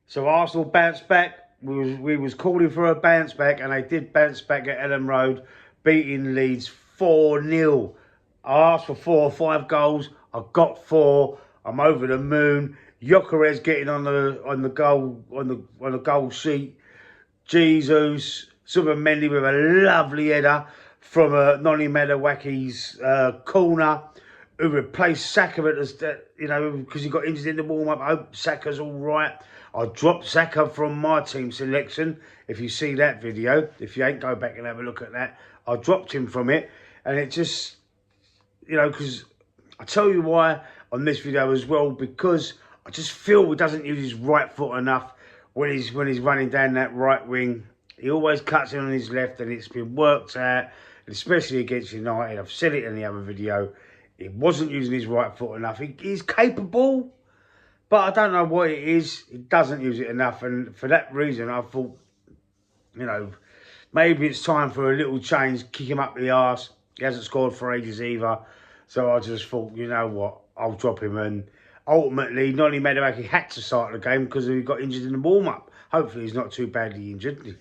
So Arsenal bounced back. We was calling for a bounce back, and they did bounce back at Ellen Road, beating Leeds 4-0. I asked for 4 or 5 goals. I got 4. I'm over the moon. Gyökeres getting on the goal sheet. Jesus, Subamendi with a lovely header from Noni Madawaki's corner, who replaced Saka because he got injured in the warm-up. I hope Saka's all right. I dropped Saka from my team selection. If you see that video, if you ain't, go back and have a look at that. I dropped him from it, and it just, because I tell you why on this video as well, because I just feel he doesn't use his right foot enough when he's running down that right wing. He always cuts in on his left, and it's been worked out, especially against United. I've said it in the other video. He wasn't using his right foot enough. He's capable, but I don't know what it is. He doesn't use it enough, and for that reason, I thought, maybe it's time for a little change. Kick him up the arse. He hasn't scored for ages either. So I just thought, you know what, I'll drop him. And ultimately, Noni Madueke had to start the game because he got injured in the warm-up. Hopefully he's not too badly injured.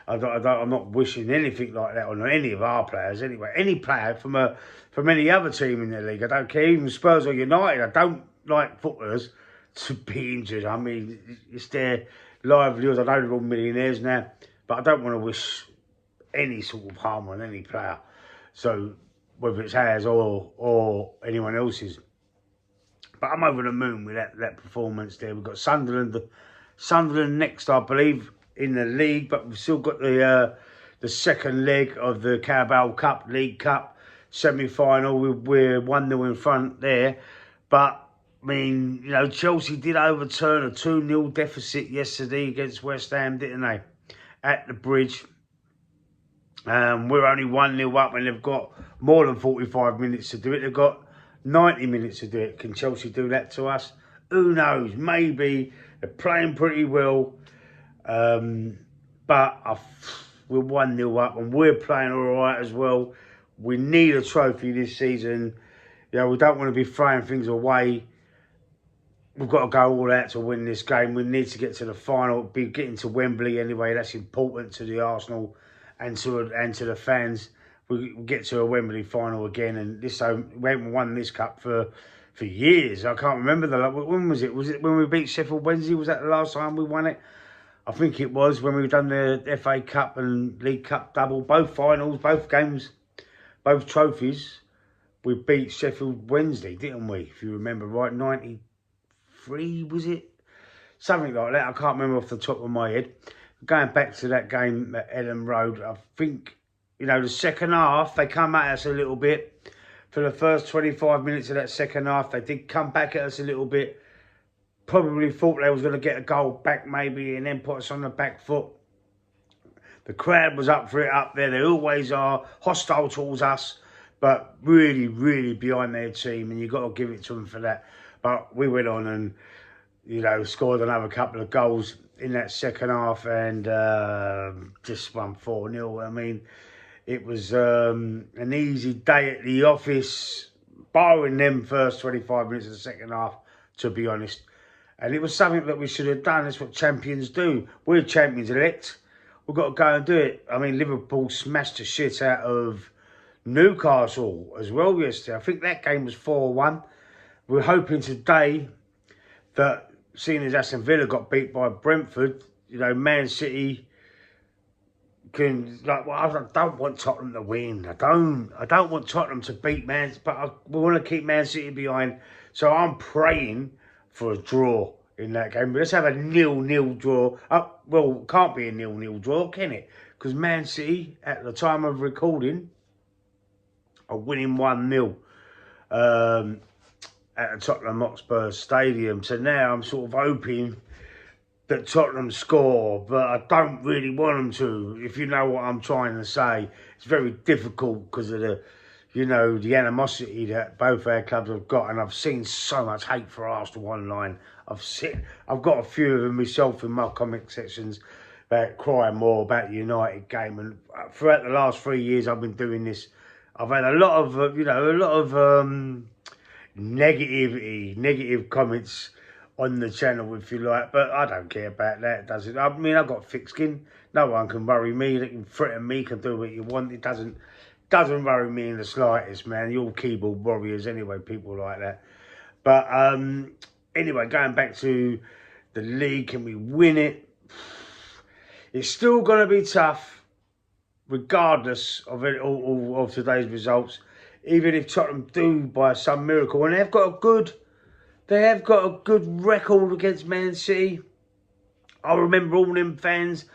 I'm not wishing anything like that on any of our players anyway. Any player from any other team in the league. I don't care, even Spurs or United. I don't like footballers to be injured. I mean, it's their livelihoods. I know they're all millionaires now, but I don't want to wish any sort of harm on any player. So whether it's ours or anyone else's. But I'm over the moon with that performance there. We've got Sunderland next, I believe, in the league, but we've still got the second leg of the Carabao Cup, League Cup semi-final. We're 1-0 in front there. But, I mean, Chelsea did overturn a 2-0 deficit yesterday against West Ham, didn't they? At the Bridge. We're only 1-0 up, and they've got more than 45 minutes to do it. They've got 90 minutes to do it. Can Chelsea do that to us? Who knows? Maybe. They're playing pretty well. But we're 1-0 up, and we're playing all right as well. We need a trophy this season. We don't want to be throwing things away. We've got to go all out to win this game. We need to get to the final. Be getting to Wembley anyway. That's important to the Arsenal and to the fans. We get to a Wembley final again, and this time we haven't won this cup for years. I can't remember when was it? Was it when we beat Sheffield Wednesday? Was that the last time we won it? I think it was when we've done the FA Cup and League Cup double, both finals, both games, both trophies. We beat Sheffield Wednesday, didn't we? If you remember right, 93 was it? Something like that. I can't remember off the top of my head. Going back to that game at Ellen Road, I think, the second half, they come at us a little bit. For the first 25 minutes of that second half, they did come back at us a little bit. Probably thought they was going to get a goal back maybe and then put us on the back foot. The crowd was up for it up there. They always are, hostile towards us, but really, really behind their team, and you've got to give it to them for that. But we went on and, scored another couple of goals in that second half, and just won 4-0. I mean, it was an easy day at the office, barring them first 25 minutes of the second half, to be honest. And it was something that we should have done. That's what champions do. We're champions elect. We've got to go and do it. I mean, Liverpool smashed the shit out of Newcastle as well yesterday. I think that game was 4-1. We're hoping today that, seeing as Aston Villa got beat by Brentford, Man City can, I don't want Tottenham to win. I don't want Tottenham to beat Man City, but we want to keep Man City behind. So I'm praying for a draw in that game. But let's have a 0-0 draw. Well, can't be a 0-0 draw, can it? Because Man City, at the time of recording, are winning 1-0 at the Tottenham Hotspur Stadium. So now I'm sort of hoping that Tottenham score, but I don't really want them to, if you know what I'm trying to say. It's very difficult because of the, the animosity that both our clubs have got, and I've seen so much hate for Arsenal online. I've got a few of them myself in my comment sections about crying more about the United game, and throughout the last 3 years I've been doing this, I've had a lot of, negative comments on the channel, if you like, but I don't care about that, does it? I mean, I've got thick skin. No one can worry me. They can threaten me, can do what you want. It doesn't worry me in the slightest, man. You're all keyboard warriors anyway, people like that. But anyway, going back to the league, can we win it? It's still going to be tough, regardless of it, all of today's results. Even if Tottenham do by some miracle, and they have got a good record against Man City. I remember all them fans,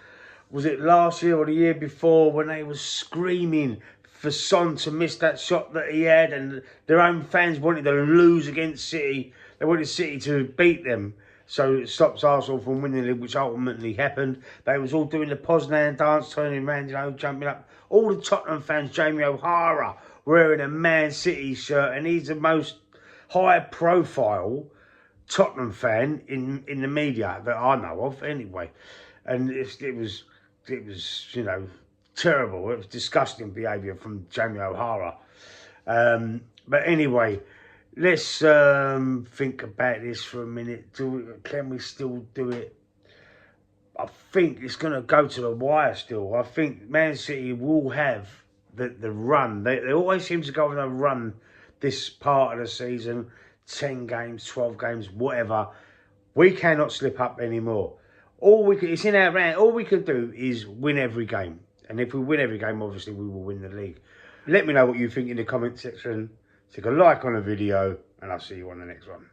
was it last year or the year before, when they were screaming for Son to miss that shot that he had, and their own fans wanted to lose against City. They wanted City to beat them, so it stops Arsenal from winning the league, which ultimately happened. They was all doing the Poznan dance, turning around, you know, jumping up. All the Tottenham fans, Jamie O'Hara, wearing a Man City shirt, and he's the most high-profile Tottenham fan in the media that I know of, anyway. And it was you know, terrible. It was disgusting behaviour from Jamie O'Hara. But anyway, let's think about this for a minute. Can we still do it? I think it's going to go to the wire still. I think Man City will have the run. They always seem to go on a run this part of the season. 10 games, 12 games, whatever. We cannot slip up anymore. It's in our round. All we can do is win every game. And if we win every game, obviously we will win the league. Let me know what you think in the comment section. Take a like on the video, and I'll see you on the next one.